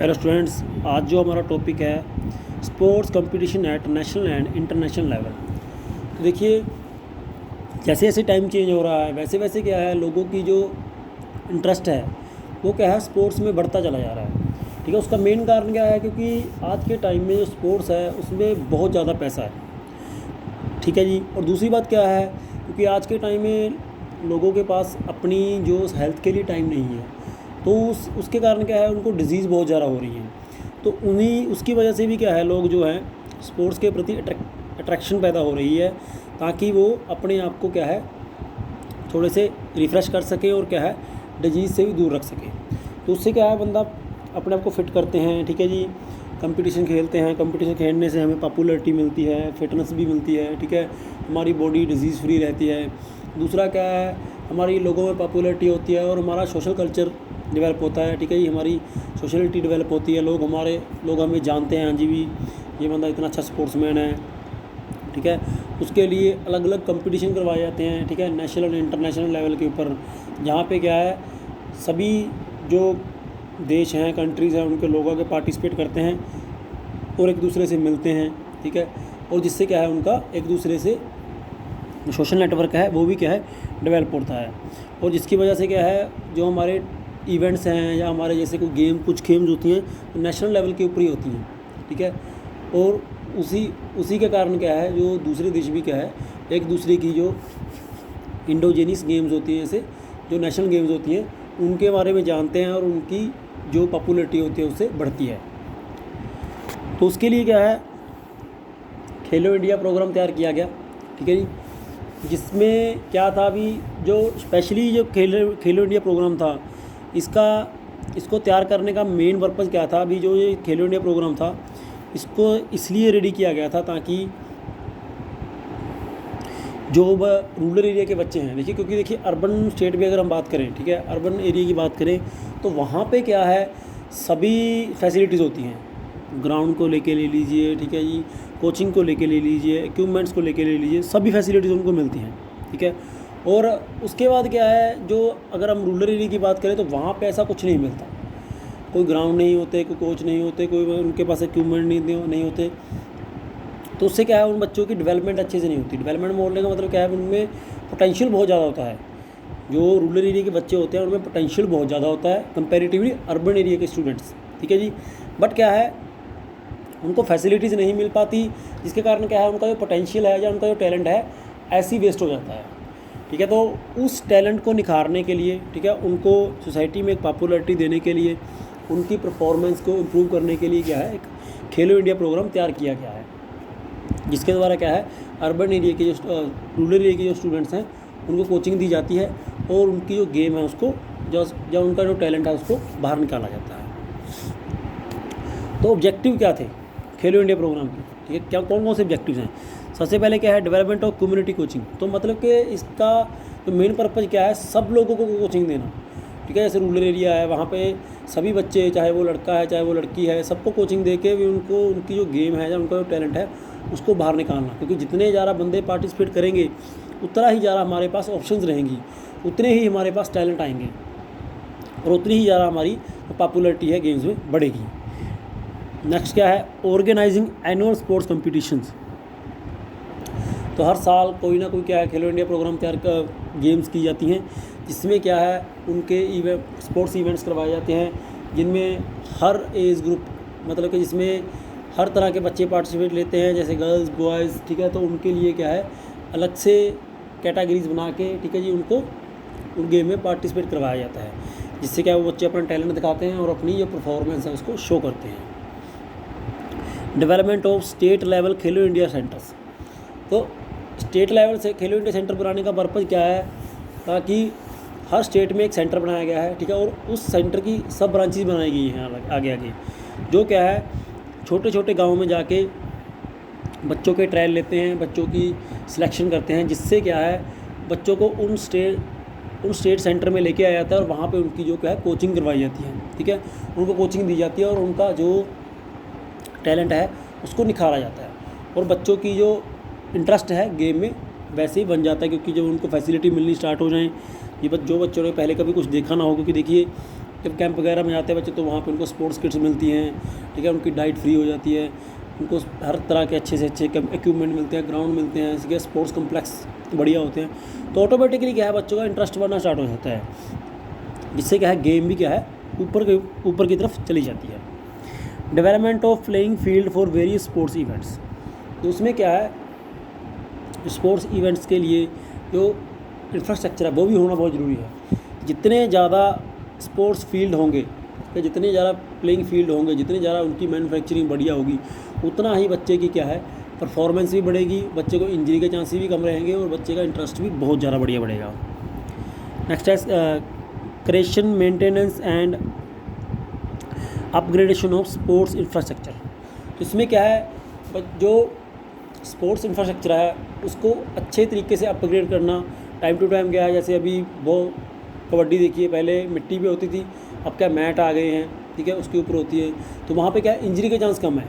Hello students, आज जो हमारा टॉपिक है sports competition eight national and international level. तो देखिए, जैसे जैसे टाइम चेंज हो रहा है वैसे वैसे क्या है, लोगों की जो इंटरेस्ट है वो क्या है स्पोर्ट्स में बढ़ता चला जा रहा है। ठीक है, उसका मेन कारण क्या है, क्योंकि आज के टाइम में जो स्पोर्ट्स है उसमें बहुत ज़्यादा पैसा है। ठीक है जी। और दूसरी बात क्या है, क्योंकि आज के टाइम में लोगों के पास अपनी जो हेल्थ के लिए टाइम नहीं है, तो उसके कारण क्या है, उनको डिज़ीज़ बहुत ज़्यादा हो रही है। तो उन्हीं उसकी वजह से भी क्या है, लोग जो हैं स्पोर्ट्स के प्रति अट्रैक्शन पैदा हो रही है, ताकि वो अपने आप को क्या है थोड़े से रिफ़्रेश कर सके और क्या है डिजीज़ से भी दूर रख सके। तो उससे क्या है, बंदा अपने आप को फिट करते हैं। ठीक है जी, कंपटीशन खेलते हैं, कंपटीशन खेलने से हमें पॉपुलैरिटी मिलती है, फिटनेस भी मिलती है। ठीक है, हमारी बॉडी डिजीज़ फ्री रहती है। दूसरा क्या है, हमारी लोगों में पॉपुलैरिटी होती है और हमारा सोशल कल्चर डेवलप होता है। ठीक है, ये हमारी सोशलिटी डेवलप होती है। लोग हमें जानते हैं, हाँ जी भी ये बंदा इतना अच्छा स्पोर्ट्समैन है। ठीक है, उसके लिए अलग अलग कंपटीशन करवाए जाते हैं। ठीक है, नेशनल और इंटरनेशनल लेवल के ऊपर, जहाँ पे क्या है सभी जो देश हैं, कंट्रीज़ हैं, उनके लोगों के पार्टिसिपेट करते हैं और एक दूसरे से मिलते हैं। ठीक है, और जिससे क्या है उनका एक दूसरे से सोशल नेटवर्क है वो भी क्या है डेवलप होता है। और जिसकी वजह से क्या है, जो हमारे इवेंट्स हैं या हमारे जैसे कोई कुछ गेम्स होती हैं तो नेशनल लेवल के ऊपर ही होती हैं। ठीक है, और उसी के कारण क्या है, जो दूसरे देश भी क्या है एक दूसरे की जो इंडोजेनियस गेम्स होती हैं, जैसे जो नेशनल गेम्स होती हैं उनके बारे में जानते हैं और उनकी जो पॉपुलैरिटी होती है उससे बढ़ती है। तो उसके लिए क्या है, खेलो इंडिया प्रोग्राम तैयार किया गया। ठीक है जी, जिसमें क्या था, अभी जो स्पेशली जो खेलो इंडिया प्रोग्राम था, इसको तैयार करने का मेन पर्पज़ क्या था। अभी जो ये खेलो इंडिया प्रोग्राम था इसको इसलिए रेडी किया गया था ताकि जो रूरल एरिया के बच्चे हैं, देखिए क्योंकि देखिए अर्बन स्टेट भी अगर हम बात करें, ठीक है, अर्बन एरिया की बात करें तो वहाँ पे क्या है सभी फैसिलिटीज़ होती हैं। ग्राउंड को लेके ले लीजिए, ठीक है जी, कोचिंग को लेके ले लीजिए, इक्विपमेंट्स को लेके ले लीजिए, सभी फैसिलिटीज़ उनको मिलती हैं। ठीक है, और उसके बाद क्या है, जो अगर हम रूरल एरिया की बात करें तो वहाँ पे ऐसा कुछ नहीं मिलता। कोई ग्राउंड नहीं होते, कोई कोच नहीं होते, कोई उनके पास इक्विपमेंट नहीं होते। तो उससे क्या है, उन बच्चों की डेवलपमेंट अच्छे से नहीं होती। डेवलपमेंट बोलने का मतलब क्या है, उनमें पोटेंशियल बहुत ज़्यादा होता है। जो रूरल एरिया के बच्चे होते हैं उनमें पोटेंशियल बहुत ज़्यादा होता है कंपेरेटिवली अर्बन एरिया के स्टूडेंट्स। ठीक है जी, बट क्या है उनको फैसिलिटीज़ नहीं मिल पाती, जिसके कारण क्या है उनका जो पोटेंशियल है या उनका जो टैलेंट है ऐसे ही वेस्ट हो जाता है। ठीक है, तो उस टैलेंट को निखारने के लिए, ठीक है, उनको सोसाइटी में एक पॉपुलैरिटी देने के लिए, उनकी परफॉर्मेंस को इम्प्रूव करने के लिए क्या है एक खेलो इंडिया प्रोग्राम तैयार किया गया है, जिसके द्वारा क्या है अर्बन एरिया के जो रूरल एरिया के जो स्टूडेंट्स हैं उनको कोचिंग दी जाती है और उनकी जो गेम है उसको जब उनका जो टैलेंट है उसको बाहर निकाला जाता है। तो ऑब्जेक्टिव क्या थे खेलो इंडिया प्रोग्राम के, ठीक है, क्या कौन से ऑब्जेक्टिव्स हैं। सबसे पहले क्या है, डेवलपमेंट ऑफ कम्युनिटी कोचिंग। तो मतलब कि इसका जो मेन पर्पज़ क्या है, सब लोगों को कोचिंग देना। ठीक है, जैसे रूरल एरिया है वहाँ पे सभी बच्चे, चाहे वो लड़का है चाहे वो लड़की है, सबको कोचिंग दे के भी उनको उनकी जो गेम है या उनका जो टैलेंट है उसको बाहर निकालना। क्योंकि जितने ज़्यादा बंदे पार्टिसिपेट करेंगे उतना ही ज़्यादा हमारे पास ऑप्शंस रहेंगी, उतने ही हमारे पास टैलेंट आएंगे और उतनी ही ज़्यादा हमारी पॉपुलैरिटी है गेम्स में बढ़ेगी। नेक्स्ट क्या है, ऑर्गेनाइजिंग एनुअल स्पोर्ट्स कॉम्पिटिशन्स। तो हर साल कोई ना कोई क्या है खेलो इंडिया प्रोग्राम तैयार कर गेम्स की जाती हैं, जिसमें क्या है उनके स्पोर्ट्स इवेंट्स करवाए जाते हैं, जिनमें हर एज ग्रुप मतलब कि जिसमें हर तरह के बच्चे पार्टिसिपेट लेते हैं, जैसे गर्ल्स बॉयज़। ठीक है, तो उनके लिए क्या है अलग से कैटेगरीज बना के, ठीक है जी, उनको उन गेम में पार्टिसिपेट करवाया जाता है, जिससे क्या वो बच्चे अपना टैलेंट दिखाते हैं और अपनी जो परफॉर्मेंस है उसको शो करते हैं। Development of state level Khelo India centres. तो स्टेट लेवल से खेलो इंडिया सेंटर बनाने का पर्पज़ क्या है, ताकि हर स्टेट में एक सेंटर बनाया गया है। ठीक है, और उस सेंटर की सब ब्रांचेज बनाई गई हैं आगे आगे, जो क्या है छोटे छोटे गाँव में जाके बच्चों के ट्रायल लेते हैं, बच्चों की सिलेक्शन करते हैं, जिससे क्या है बच्चों को उन स्टेट सेंटर में लेके आया जाता है और वहाँ पे उनकी जो क्या है कोचिंग करवाई जाती है। ठीक है, उनको कोचिंग दी जाती है और उनका जो टैलेंट है उसको निखारा जाता है और बच्चों की जो इंटरेस्ट है गेम में वैसे ही बन जाता है। क्योंकि जब उनको फैसिलिटी मिलनी स्टार्ट हो जाए, जो बच्चों ने पहले कभी कुछ देखा ना हो, क्योंकि देखिए जब कैंप वगैरह में जाते हैं बच्चे तो वहाँ पे उनको स्पोर्ट्स किट्स मिलती हैं, ठीक है, उनकी डाइट फ्री हो जाती है, उनको हर तरह के अच्छे से अच्छे इक्विपमेंट मिलते हैं, ग्राउंड मिलते हैं, इसके स्पोर्ट्स कम्प्लेक्स बढ़िया होते हैं। तो ऑटोमेटिकली क्या है बच्चों का इंटरेस्ट बढ़ना स्टार्ट हो जाता है, जिससे क्या है गेम भी क्या है ऊपर की तरफ चली जाती है। Development of playing field for various sports events, तो उसमें क्या है स्पोर्ट्स इवेंट्स के लिए जो इंफ्रास्ट्रक्चर है वो भी होना बहुत ज़रूरी है। जितने ज़्यादा स्पोर्ट्स फील्ड होंगे या जितने ज़्यादा प्लेइंग फील्ड होंगे, जितनी ज़्यादा उनकी मैन्युफैक्चरिंग बढ़िया होगी, उतना ही बच्चे की क्या है परफॉर्मेंस भी बढ़ेगी, बच्चे को इंजरी के चांसेस भी कम रहेंगे और बच्चे का इंटरेस्ट भी बहुत ज़्यादा बढ़िया बढ़ेगा। नेक्स्ट है creation maintenance and upgradation of sports infrastructure. तो इसमें क्या है जो स्पोर्ट्स इंफ्रास्ट्रक्चर है उसको अच्छे तरीके से अपग्रेड करना, टाइम टू टाइम क्या है, जैसे अभी वो कबड्डी देखिए पहले मिट्टी पे होती थी, अब क्या मैट आ गए हैं, ठीक है, उसके ऊपर होती है, तो वहाँ पे क्या है इंजरी के चांस कम है,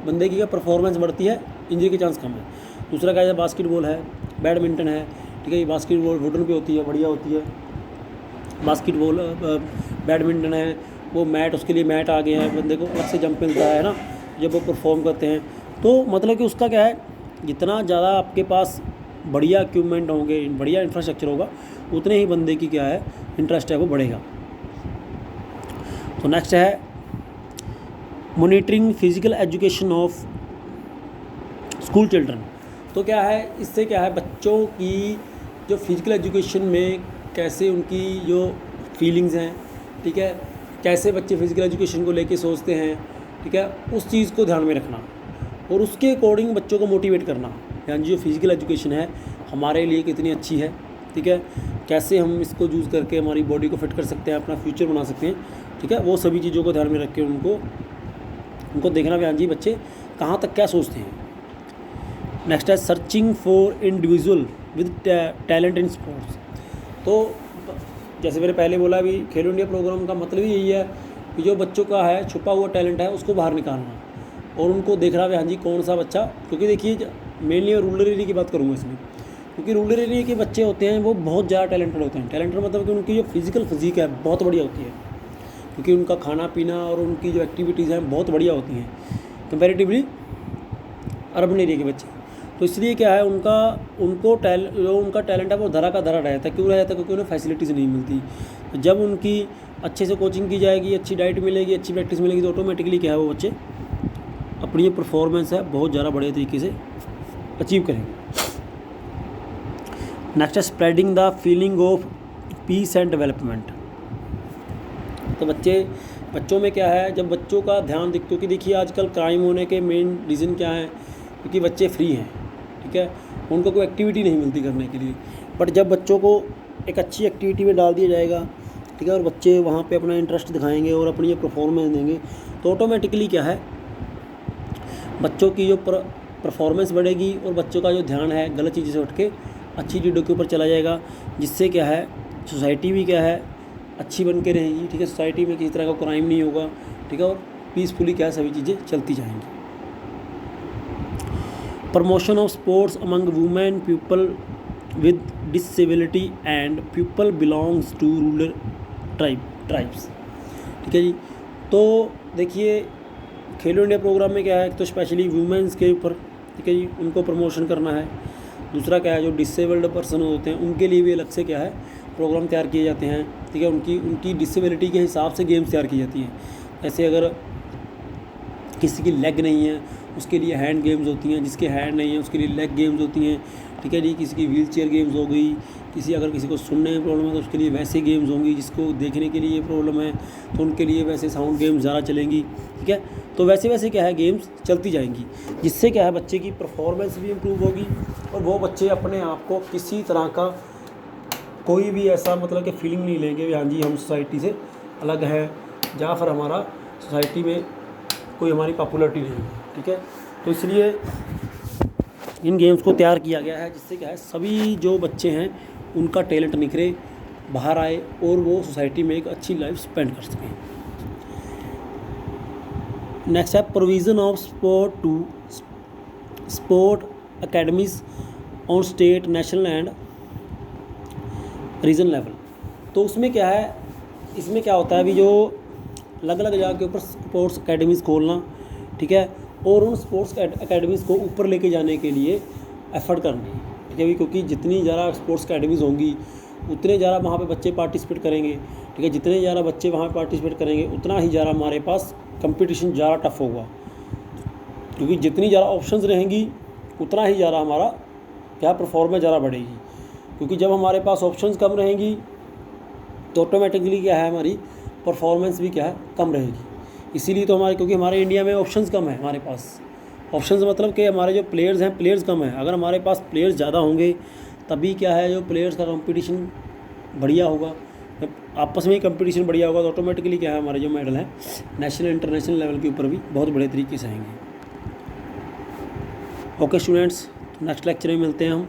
बंदे की क्या परफॉर्मेंस बढ़ती है, इंजरी के चांस कम है। दूसरा क्या है बास्केटबॉल है, बैडमिंटन है, ठीक है, ये बास्केटबॉल वुडन पे होती है, बढ़िया होती है बास्केटबॉल, बैडमिंटन है वो मैट, उसके लिए मैट आ गए हैं, बंदे को अलग से जंप मिलता है ना जब वो परफॉर्म करते हैं। तो मतलब कि उसका क्या है जितना ज़्यादा आपके पास बढ़िया इक्विपमेंट होंगे, बढ़िया इंफ्रास्ट्रक्चर होगा, उतने ही बंदे की क्या है इंटरेस्ट है वो बढ़ेगा। तो नेक्स्ट है monitoring physical education of school children. तो क्या है इससे क्या है बच्चों की जो फिजिकल एजुकेशन में कैसे उनकी जो फीलिंग्स हैं, ठीक है, कैसे बच्चे फिजिकल एजुकेशन को लेके सोचते हैं, ठीक है, उस चीज़ को ध्यान में रखना और उसके अकॉर्डिंग बच्चों को मोटिवेट करना, यानी जो फिजिकल एजुकेशन है हमारे लिए कितनी अच्छी है, ठीक है, कैसे हम इसको यूज़ करके हमारी बॉडी को फिट कर सकते हैं, अपना फ्यूचर बना सकते हैं, ठीक है, वो सभी चीज़ों को ध्यान में रख के उनको देखना भी, हाँ जी बच्चे कहाँ तक क्या सोचते हैं। नेक्स्ट है searching for individual with talent in sports. तो जैसे मैंने पहले बोला भी खेलो इंडिया प्रोग्राम का मतलब ही यही है कि जो बच्चों का है छुपा हुआ टैलेंट है उसको बाहर निकालना और उनको देखना भी, हाँ जी कौन सा बच्चा, क्योंकि देखिए मेनली रूरल एरिया की बात करूँगा इसमें, क्योंकि रूरल एरिया के बच्चे होते हैं वो बहुत ज़्यादा टैलेंटेड होते हैं। टैलेंटेड मतलब कि उनकी जो फिजिकल फिजिक है बहुत बढ़िया होती है, क्योंकि उनका खाना पीना और उनकी जो एक्टिविटीज़ हैं बहुत बढ़िया होती हैं कंपैरेटिवली अर्बन एरिया के बच्चे। तो इसलिए क्या है उनका टैलेंट है वो धरा का धरा रहता है। क्यों रहता है? क्योंकि उन्हें फैसिलिटीज़ नहीं मिलती। तो जब उनकी अच्छे से कोचिंग की जाएगी, अच्छी डाइट मिलेगी, अच्छी प्रैक्टिस मिलेगी, तो ऑटोमेटिकली क्या है वो बच्चे अपनी जो परफॉर्मेंस है बहुत ज़्यादा बढ़िया तरीके से अचीव करेंगे। नेक्स्ट है spreading the feeling of peace and development. तो बच्चों में क्या है, जब बच्चों का ध्यान क्योंकि देखिए आजकल क्राइम होने के मेन रीज़न क्या है, क्योंकि बच्चे फ्री हैं, ठीक है, उनको कोई एक्टिविटी नहीं मिलती करने के लिए। बट जब बच्चों को एक अच्छी एक्टिविटी में डाल दिया जाएगा, ठीक है, और बच्चे वहाँ पे अपना इंटरेस्ट दिखाएंगे और अपनी ये परफॉर्मेंस देंगे, तो ऑटोमेटिकली क्या है बच्चों की जो परफॉर्मेंस बढ़ेगी और बच्चों का जो ध्यान है गलत चीज़ों से उठ के अच्छी चीज़ों के ऊपर चला जाएगा, जिससे क्या है सोसाइटी भी क्या है अच्छी बन के रहेगी, ठीक है, सोसाइटी में किसी तरह का क्राइम नहीं होगा, ठीक है, और पीसफुली क्या है सभी चीज़ें चलती जाएंगी। Promotion of sports among women, people with disability and people belongs to rural tribes, ठीक है जी। तो देखिए खेलो इंडिया प्रोग्राम में क्या है, तो स्पेशली वुमेन्स के ऊपर, ठीक है जी, उनको प्रमोशन करना है। दूसरा क्या है जो डिसेबल्ड पर्सन होते हैं उनके लिए भी अलग से क्या है प्रोग्राम तैयार किए जाते हैं, ठीक है, उनकी डिसेबिलिटी के हिसाब से गेम्स तैयार की जाती हैं। ऐसे अगर किसी की लेग नहीं है उसके लिए हैंड गेम्स होती हैं, जिसके हैंड नहीं है उसके लिए लेग गेम्स होती हैं, ठीक है जी। किसी की व्हील चेयर गेम्स हो गई, अगर किसी को सुनने में प्रॉब्लम है तो उसके लिए वैसे गेम्स होंगी, जिसको देखने के लिए प्रॉब्लम है तो उनके लिए वैसे साउंड गेम्स ज़्यादा चलेंगी, ठीक है। तो वैसे क्या है गेम्स चलती जाएंगी, जिससे क्या है बच्चे की परफॉर्मेंस भी इम्प्रूव होगी और वो बच्चे अपने आप को किसी तरह का कोई भी ऐसा मतलब कि फीलिंग नहीं लेंगे हाँ जी हम सोसाइटी से अलग है या फिर हमारा सोसाइटी में कोई हमारी पॉपुलरिटी नहीं है, ठीक है। तो इसलिए इन गेम्स को तैयार किया गया है, जिससे क्या है सभी जो बच्चे हैं उनका टैलेंट निखरे, बाहर आए और वो सोसाइटी में एक अच्छी लाइफ स्पेंड कर सकें। नेक्स्ट है provision of sport academies on state, national and region level. तो उसमें क्या है इसमें क्या होता है, अभी जो अलग अलग जगह के ऊपर स्पोर्ट्स अकेडमीज़ खोलना, ठीक है, और उन स्पोर्ट्स अकेडमीज़ को ऊपर लेके जाने के लिए एफर्ट करना, ठीक है भी, क्योंकि जितनी ज़्यादा स्पोर्ट्स अकेडमीज़ होंगी उतने ज़्यादा वहाँ पे बच्चे पार्टिसिपेट करेंगे, ठीक है, जितने ज़्यादा बच्चे वहाँ पे पार्टिसिपेट करेंगे उतना ही ज़्यादा हमारे पास कंपटीशन ज़्यादा टफ होगा, क्योंकि जितनी ज़्यादा ऑप्शंस रहेंगी उतना ही ज़्यादा हमारा क्या परफॉर्मेंस ज़्यादा बढ़ेगी, क्योंकि जब हमारे पास ऑप्शंस कम रहेंगी तो ऑटोमेटिकली क्या है, हमारी परफॉर्मेंस भी क्या है, कम रहेगी। इसीलिए तो हमारे, क्योंकि हमारे इंडिया में ऑप्शंस कम है, हमारे पास ऑप्शंस मतलब कि हमारे जो प्लेयर्स हैं, प्लेयर्स कम हैं। अगर हमारे पास प्लेयर्स ज़्यादा होंगे तभी क्या है, जो प्लेयर्स का कंपटीशन बढ़िया होगा, जब आपस में ही कंपटीशन बढ़िया होगा तो ऑटोमेटिकली क्या है, हमारे जो मेडल हैं नेशनल इंटरनेशनल लेवल के ऊपर भी बहुत बड़े तरीके से आएंगे। ओके स्टूडेंट्स, नेक्स्ट लेक्चर में मिलते हैं हम।